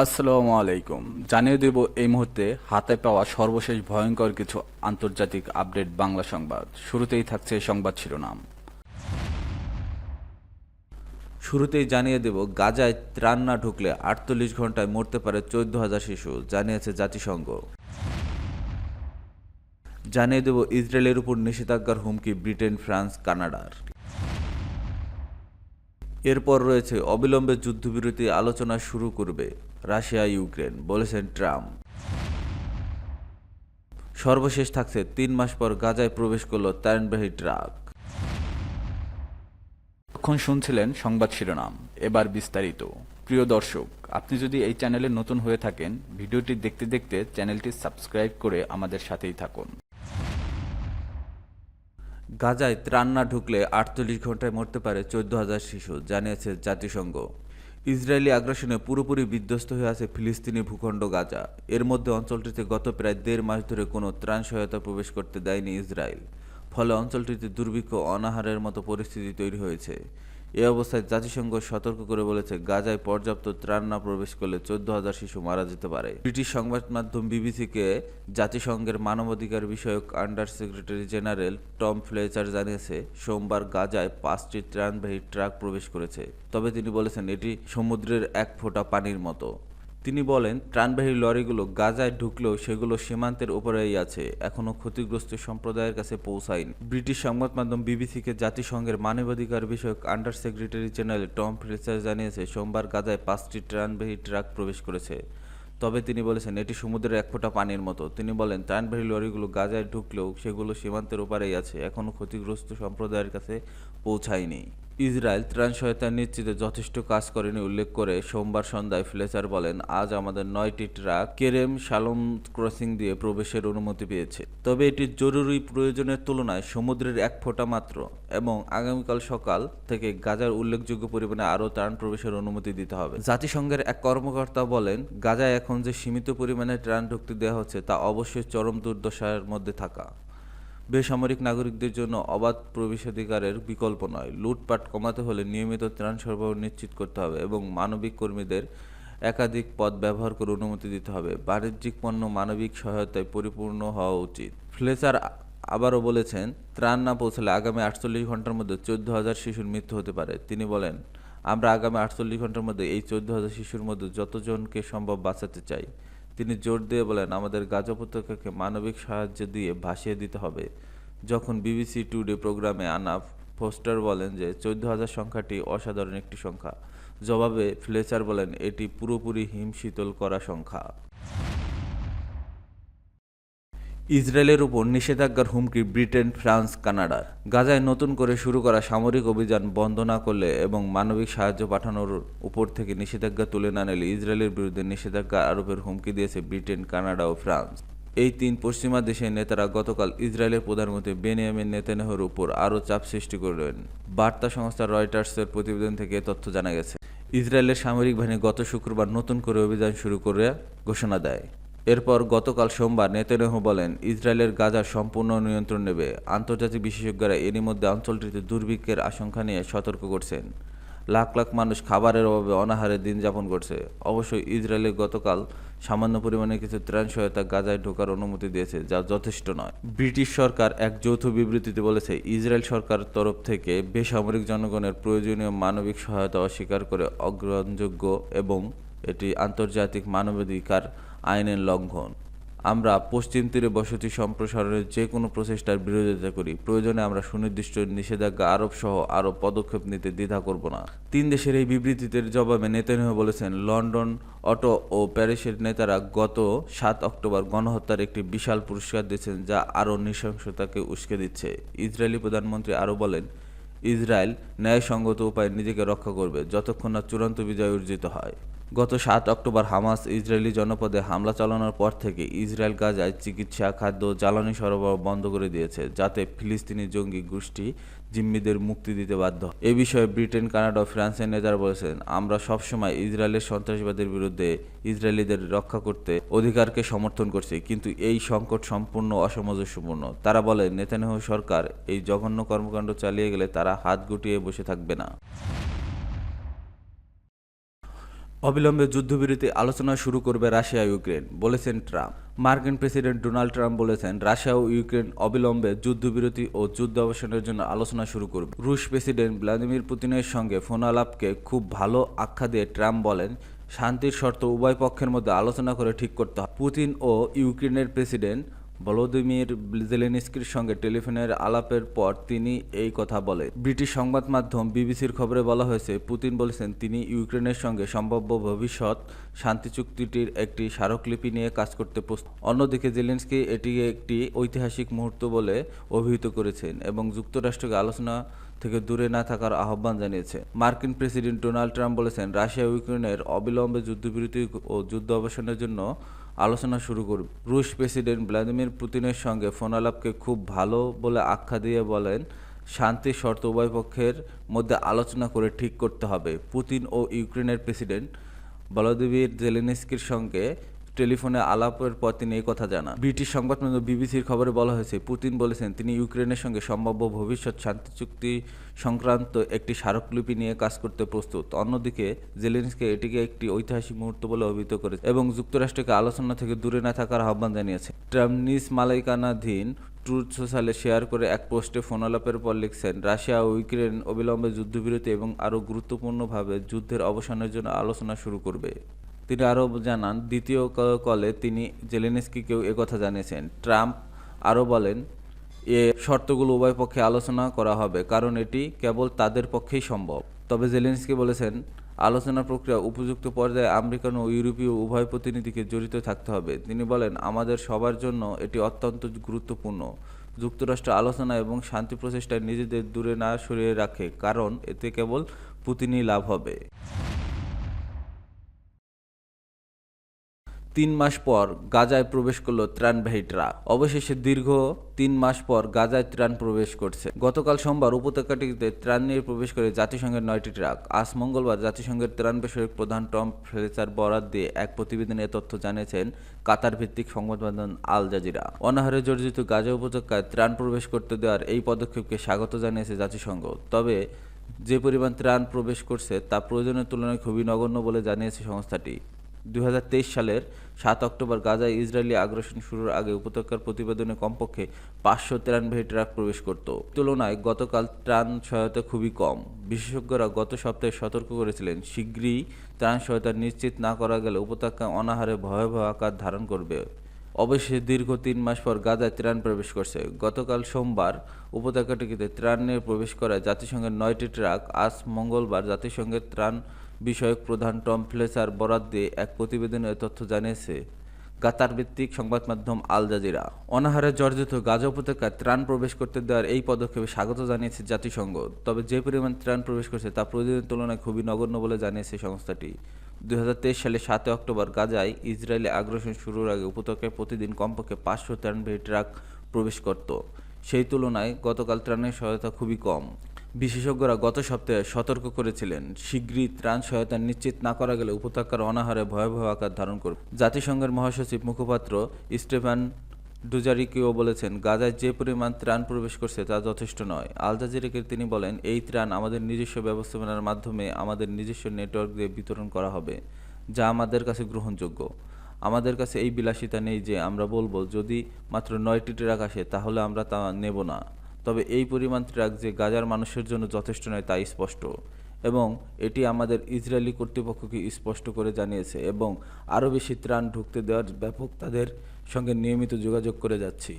আসসালামু আলাইকুম। জানিয়ে দেব এই মুহূর্তে হাতে পাওয়া সর্বশেষ ভয়ঙ্কর কিছু আন্তর্জাতিক আপডেট বাংলা সংবাদ। শুরুতেই থাকছে সংবাদ শিরোনাম। শুরুতেই জানিয়ে দেব গাজায় ত্রাণ না ঢুকলে ৪৮ ঘন্টায় মরতে পারে ১৪,০০০ শিশু, জানিয়েছে জাতিসংঘ। জানিয়ে দেব ইসরায়েলের উপর নিষেধাজ্ঞার হুমকি ব্রিটেন, ফ্রান্স, কানাডার। এরপর রয়েছে অবিলম্বে যুদ্ধবিরতি আলোচনা শুরু করবে রাশিয়া ইউক্রেন, বলেছেন ট্রাম্প। সর্বশেষ থাকছে ৩ মাস পর গাজায় প্রবেশ করল ত্রাণবাহী ট্রাক। এখন শুনছিলেন সংবাদ শিরোনাম, এবার বিস্তারিত। প্রিয় দর্শক, আপনি যদি এই চ্যানেলে নতুন হয়ে থাকেন, ভিডিওটি দেখতে দেখতে চ্যানেলটি সাবস্ক্রাইব করে আমাদের সাথেই থাকুন। গাজায় ত্রাণ না ঢুকলে ৪৮ ঘন্টায় মরতে পারে ১৪,০০০ শিশু, জানিয়েছে জাতিসংঘ। ইসরায়েলি আগ্রাসনে পুরোপুরি বিধ্বস্ত হয়ে আছে ফিলিস্তিনি ভূখণ্ড গাজা। এর মধ্যে অঞ্চলটিতে গত প্রায় ১.৫ মাস ধরে কোনো ত্রাণ সহায়তা প্রবেশ করতে দেয়নি ইসরায়েল। ফলে অঞ্চলটিতে দুর্ভিক্ষ, অনাহারের মতো পরিস্থিতি তৈরি হয়েছে। এ অবস্থায় জাতিসংঘ সতর্ক করে বলেছে, গাজায় পর্যাপ্ত ত্রাণ না প্রবেশ করলে ১৪,০০০ শিশু মারা যেতে পারে। ব্রিটিশ সংবাদ মাধ্যম বিবিসিকে জাতিসংঘের মানবাধিকার বিষয়ক under secretary general Tom Fletcher জানিয়েছে, সোমবার গাজায় ৫টি ত্রাণবাহী ট্রাক প্রবেশ করেছে। তবে তিনি বলেছেন, এটি সমুদ্রের এক ফোঁটা পানির মতো। তিনি বলেন, ত্রাণবাহী লরিগুলো গাজায় ঢুকলেও সেগুলো সীমান্তের ওপরেই আছে, এখনও ক্ষতিগ্রস্ত সম্প্রদায়ের কাছে পৌঁছায়নি। ব্রিটিশ সংবাদ মাধ্যম বিবিসিকে জাতিসংঘের মানবাধিকার বিষয়ক under secretary general Tom Fletcher জানিয়েছে, সোমবার গাজায় ৫টি ত্রাণবাহী ট্রাক প্রবেশ করেছে। তবে তিনি বলেছেন, এটি সমুদ্রের এক ফোঁটা পানির মতো। তিনি বলেন, ত্রাণবাহী লরিগুলো গাজায় ঢুকলেও সেগুলো সীমান্তের ওপারেই আছে, এখনও ক্ষতিগ্রস্ত সম্প্রদায়ের কাছে পৌঁছায়নি। ইসরায়েল ত্রাণ সহায়তা নিশ্চিতে যথেষ্ট কাজ করেনি উল্লেখ করে সোমবার সন্ধ্যায় ফ্লেচার বলেন, আজ আমাদের ৯টি ট্রাক কেরেম শালোম ক্রসিং দিয়ে প্রবেশের অনুমতি পেয়েছে। তবে এটি জরুরি প্রয়োজনের তুলনায় সমুদ্রের এক ফোঁটা মাত্র এবং আগামীকাল সকাল থেকে গাজার উল্লেখযোগ্য পরিমাণে আরও ত্রাণ প্রবেশের অনুমতি দিতে হবে। জাতিসংঘের এক কর্মকর্তা বলেন, গাজায় এখন যে সীমিত পরিমাণে ত্রাণ ঢুকতে দেওয়া হচ্ছে তা অবশ্যই চরম দুর্দশার মধ্যে থাকা। বেসামরিক নাগরিকদের জন্য অবাধ প্রবেশাধিকারের বিকল্প নয়। লুটপাট কমাতে হলে নিয়মিত ত্রাণ সরবরাহ নিশ্চিত করতে হবে এবং মানবিক কর্মীদের একাধিক পথ ব্যবহার করে অনুমতি দিতে হবে। বাণিজ্যিক পণ্য মানবিক সহায়তায় পরিপূর্ণ হওয়া উচিত। ফ্লেচার আবারও বলেছেন, ত্রাণ না পৌঁছালে আগামী ৪৮ ঘন্টার মধ্যে ১৪,০০০ শিশুর মৃত্যু হতে পারে। তিনি বলেন, আমরা আগামী ৪৮ ঘন্টার মধ্যে এই ১৪,০০০ শিশুর মধ্যে যতজনকে সম্ভব বাঁচাতে চাই। তিনি জোর দিয়ে বলেন, আমাদের গাজা উপত্যকাকে মানবিক সাহায্য দিয়ে ভাসিয়ে দিতে হবে। যখন বিবিসি টুডে প্রোগ্রামে আনা ফোস্টার বলেন যে ১৪,০০০ সংখ্যাটি অসাধারণ একটি সংখ্যা, জবাবে ফ্লেচার বলেন, এটি পুরোপুরি হিমশীতল করা সংখ্যা। ইসরায়েলের উপর নিষেধাজ্ঞার হুমকি ব্রিটেন, ফ্রান্স, কানাডার। গাজায় নতুন করে শুরু করা সামরিক অভিযান বন্ধ না করলে এবং মানবিক সাহায্য পাঠানোর উপর থেকে নিষেধাজ্ঞা তুলে না নিলে ইসরায়েলের বিরুদ্ধে নিষেধাজ্ঞা আরোপের হুমকি দিয়েছে ব্রিটেন, কানাডা ও ফ্রান্স। এই ৩ পশ্চিমা দেশের নেতারা গতকাল ইসরায়েলের প্রধানমন্ত্রী বেনিয়ামিন নেতানিয়াহুর উপর আরও চাপ সৃষ্টি করলেন। বার্তা সংস্থা রয়টার্সের প্রতিবেদন থেকে তথ্য জানা গেছে। ইসরায়েলের সামরিক বাহিনী গত শুক্রবার নতুন করে অভিযান শুরু করে ঘোষণা দেয়। এরপর গতকাল সোমবার নেতানিয়াহু বলেন, ইসরায়েলের গাজার সম্পূর্ণ নিয়ন্ত্রণ নেবে। আন্তর্জাতিক বিশেষজ্ঞরা এরই মধ্যে অঞ্চলটিতে দুর্ভিক্ষের আশঙ্কা নিয়ে সতর্ক করছেন। লাখ লাখ মানুষ খাবারের অভাবে অনাহারে দিন যাপন করছে। অবশ্যই ইসরায়েলে গতকাল সামান্য পরিমাণে কিছু ত্রাণ সহায়তা গাজায় ঢোকার অনুমতি দিয়েছে, যা যথেষ্ট নয়। ব্রিটিশ সরকার এক যৌথ বিবৃতিতে বলেছে, ইসরায়েল সরকার তরফ থেকে বেসামরিক জনগণের প্রয়োজনীয় মানবিক সহায়তা অস্বীকার করে অগ্রহণযোগ্য এবং এটি আন্তর্জাতিক মানবাধিকার আইনের লঙ্ঘন। আমরা পশ্চিম তীরে বসতি সম্প্রসারণের যে কোনো প্রচেষ্টার বিরোধিতা করি। প্রয়োজনে আমরা সুনির্দিষ্ট নিষেধাজ্ঞা আরোপ সহ আরও পদক্ষেপ নিতে দ্বিধা করব না। ৩ দেশের এই বিবৃতিতে জবাবে নেতানিয়াহু বলেছেন, লন্ডন, অটো ও প্যারিসের নেতারা গত ৭ অক্টোবর গণহত্যার একটি বিশাল পুরস্কার দিয়েছেন, যা আরও নৃশংসতাকে উস্কে দিচ্ছে। ইসরায়েলি প্রধানমন্ত্রী আরও বলেন, ইসরায়েল ন্যায়সঙ্গত উপায়ে নিজেকে রক্ষা করবে যতক্ষণ না চূড়ান্ত বিজয় অর্জিত হয়। গত ৭ অক্টোবর হামাস ইসরায়েলি জনপদে হামলা চালানোর পর থেকে ইসরায়েল গাজায় চিকিৎসা, খাদ্য, জ্বালানি সরবরাহ বন্ধ করে দিয়েছে, যাতে ফিলিস্তিনি জঙ্গি গোষ্ঠী জিম্মিদের মুক্তি দিতে বাধ্য হয়। এ বিষয়ে ব্রিটেন, কানাডা ও ফ্রান্সের নেতারা বলেছেন, আমরা সবসময় ইসরায়েলের সন্ত্রাসবাদের বিরুদ্ধে ইসরায়েলিদের রক্ষা করতে অধিকারকে সমর্থন করছি, কিন্তু এই সংকট সম্পূর্ণ অসামঞ্জস্যপূর্ণ। তারা বলে, নেতানিয়াহু সরকার এই জঘন্য কর্মকাণ্ড চালিয়ে গেলে তারা হাত গুটিয়ে বসে থাকবে না। অবিলম্বে যুদ্ধবিরতি আলোচনা শুরু করবে রাশিয়া ইউক্রেন, বলেছেন ট্রাম্প। মার্কিন প্রেসিডেন্ট ডোনাল্ড ট্রাম্প বলেছেন, রাশিয়া ও ইউক্রেন অবিলম্বে যুদ্ধবিরতি ও যুদ্ধ অবসানের জন্য আলোচনা শুরু করবে। রুশ প্রেসিডেন্ট ভ্লাদিমির পুতিনের সঙ্গে ফোনালাপকে খুব ভালো আখ্যা দিয়ে ট্রাম্প বলেন, শান্তির শর্ত উভয় পক্ষের মধ্যে আলোচনা করে ঠিক করতে হবে। পুতিন ও ইউক্রেনের প্রেসিডেন্ট ভলোদিমির জেলেনস্কির সঙ্গে টেলিফোনের আলাপের পর তিনি এই কথা বলেন। ব্রিটিশ সংবাদ মাধ্যম বিবিসির খবরে বলা হয়েছে, পুতিন বলেছেন তিনি ইউক্রেনের সঙ্গে সম্ভাব্য ভবিষ্যৎ শান্তি চুক্তিটির একটি স্মারকলিপি নিয়ে কাজ করতে প্রস্তুত। অন্যদিকে জেলেনস্কি এটিকে একটি ঐতিহাসিক মুহূর্ত বলে অভিহিত করেছেন এবং যুক্তরাষ্ট্রকে আলোচনা থেকে দূরে না থাকার আহ্বান জানিয়েছে। মার্কিন প্রেসিডেন্ট ডোনাল্ড ট্রাম্প বলেছেন, রাশিয়া ইউক্রেনের অবিলম্বে যুদ্ধবিরতি ও যুদ্ধ অবসানের জন্য আলোচনা শুরু করবে। রুশ প্রেসিডেন্ট ভ্লাদিমির পুতিনের সঙ্গে ফোনালাপকে খুব ভালো বলে আখ্যা দিয়ে বলেন, শান্তির শর্ত উভয় পক্ষের মধ্যে আলোচনা করে ঠিক করতে হবে। পুতিন ও ইউক্রেনের প্রেসিডেন্ট ভলোদিমির জেলেনস্কির সঙ্গে টেলিফোনে আলাপের পর তিনি এই কথা জানান। ব্রিটিশ সংবাদ মাধ্যম বিবিসির খবরে বলা হয়েছে, পুতিন বলেছেন তিনি ইউক্রেনের সঙ্গে সম্ভাব্য ভবিষ্যৎ শান্তি চুক্তি সংক্রান্ত একটি স্মারকলিপি নিয়ে কাজ করতে প্রস্তুত। অন্যদিকে জেলেনস্কি এটিকে একটি ঐতিহাসিক মুহূর্ত বলে অভিহিত করেছে এবং যুক্তরাষ্ট্রকে আলোচনা থেকে দূরে না থাকার আহ্বান জানিয়েছে। ট্রাম্প নিজ মালিকানাধীন ট্রুথ সোশ্যালে শেয়ার করে এক পোস্টে ফোনালাপের পর লিখছেন, রাশিয়া ও ইউক্রেন অবিলম্বে যুদ্ধবিরতি এবং আরও গুরুত্বপূর্ণভাবে যুদ্ধের অবসানের জন্য আলোচনা শুরু করবে। তিনি আরও জানান, দ্বিতীয় কলে তিনি জেলেনস্কিকেও একথা জানিয়েছেন। ট্রাম্প আরও বলেন, এ শর্তগুলো উভয় পক্ষে আলোচনা করা হবে, কারণ এটি কেবল তাদের পক্ষেই সম্ভব। তবে জেলেনস্কি বলেছেন, আলোচনা প্রক্রিয়া উপযুক্ত পর্যায়ে আমেরিকান ও ইউরোপীয় উভয় প্রতিনিধিকে জড়িত থাকতে হবে। তিনি বলেন, আমাদের সবার জন্য এটি অত্যন্ত গুরুত্বপূর্ণ। যুক্তরাষ্ট্র আলোচনা এবং শান্তি প্রচেষ্টায় নিজেদের দূরে না সরিয়ে রাখে, কারণ এতে কেবল পুতিনই লাভ হবে। 3 মাস পর গাজায় প্রবেশ করল ত্রাণবাহী ট্রাক। অবশেষে দীর্ঘ 3 মাস পর গাজায় ত্রাণ প্রবেশ করছে। গতকাল সোমবার উপত্যকাটিতে ত্রাণ নিয়ে প্রবেশ করে জাতিসংঘের 9টি ট্রাক। আজ মঙ্গলবার জাতিসংঘের ত্রাণ বিষয়ক প্রধান টম ফ্লেচার বরাত দিয়ে এক প্রতিবেদনে এ তথ্য জানিয়েছেন কাতার ভিত্তিক সংবাদ মাধ্যম আল জাজিরা। অনাহারে জর্জরিত গাজা উপত্যকায় ত্রাণ প্রবেশ করতে দেওয়ার এই পদক্ষেপকে স্বাগত জানিয়েছে জাতিসংঘ। তবে যে পরিমাণ ত্রাণ প্রবেশ করছে তা প্রয়োজনের তুলনায় খুবই নগণ্য বলে জানিয়েছে সংস্থাটি। 2023 সালের 7 অক্টোবর গাজায় ইসরায়েলি আগ্রাসন শুরুর আগে উপত্যকার প্রতিবেদনে কমপক্ষে 500 ত্রাণবাহী ট্রাক প্রবেশ করত। তুলনায় গতকাল ত্রাণ সহায়তা খুবই কম। বিশেষজ্ঞরা গত সপ্তাহে সতর্ক করেছিলেন, শীঘ্রই ত্রাণ সহায়তা নিশ্চিত না করা গেলে উপত্যকা অনাহারে ভয়াবহ আকার ধারণ করবে। অবশেষে দীর্ঘ 3 মাস পর গাজায় ত্রাণ প্রবেশ করছে। গতকাল সোমবার উপত্যকাটিতে ত্রাণ নিয়ে প্রবেশ করায় জাতিসংঘের 9টি ট্রাক। আজ মঙ্গলবার জাতিসংঘের ত্রাণ বিষয়ক প্রধান টম ফ্লেচার বরাত দিয়ে এক প্রতিবেদনে এ তথ্য জানিয়েছে কাতার ভিত্তিক সংবাদ মাধ্যম আল জাজিরা। অনাহারে জর্জরিত গাজা উপত্যকায় ত্রাণ প্রবেশ করতে দেওয়ার এই পদক্ষেপে স্বাগত জানিয়েছে জাতিসংঘ। তবে যে পরিমাণ ত্রাণ প্রবেশ করছে তা প্রয়োজনের তুলনায় খুবই নগণ্য বলে জানিয়েছে সংস্থাটি। 2023 সালে 7 অক্টোবর গাজায় ইসরায়েলি আগ্রাসন শুরুর আগে উপত্যকায় প্রতিদিন কমপক্ষে 500 ত্রাণবাহী ট্রাক প্রবেশ করত। সেই তুলনায় গতকাল ত্রাণের সহায়তা খুবই কম। বিশেষজ্ঞরা গত সপ্তাহে সতর্ক করেছিলেন, শীঘ্রই ত্রাণ সহায়তা নিশ্চিত না করা গেলে উপত্যকার অনাহারে ভয়াবহ আকার ধারণ করবে। জাতিসংঘের মহাসচিব মুখপাত্র স্টেফান ডুজারিকিও বলেছেন, গাজায় যে পরিমাণ ত্রাণ প্রবেশ করছে তা যথেষ্ট নয়। আল জাজিরাকে তিনি বলেন, এই ত্রাণ আমাদের নিজস্ব ব্যবস্থাপনার মাধ্যমে আমাদের নিজস্ব নেটওয়ার্ক দিয়ে বিতরণ করা হবে, যা আমাদের কাছে গ্রহণযোগ্য। আমাদের কাছে এই বিলাসিতা নেই যে আমরা বলবো যদি মাত্র 9টি ট্রাক আসে তাহলে আমরা তা নেব না। তবে এই পরিমাণ ট্রাক যে গাজার মানুষের জন্য যথেষ্ট নয় তা স্পষ্ট, এবং এটি আমাদের ইসরায়েলি কর্তৃপক্ষকে স্পষ্ট করে জানিয়েছে এবং আরও বেশি ত্রাণ ঢুকতে দেওয়ার ব্যাপক তাদের সঙ্গে নিয়মিত যোগাযোগ করে যাচ্ছি।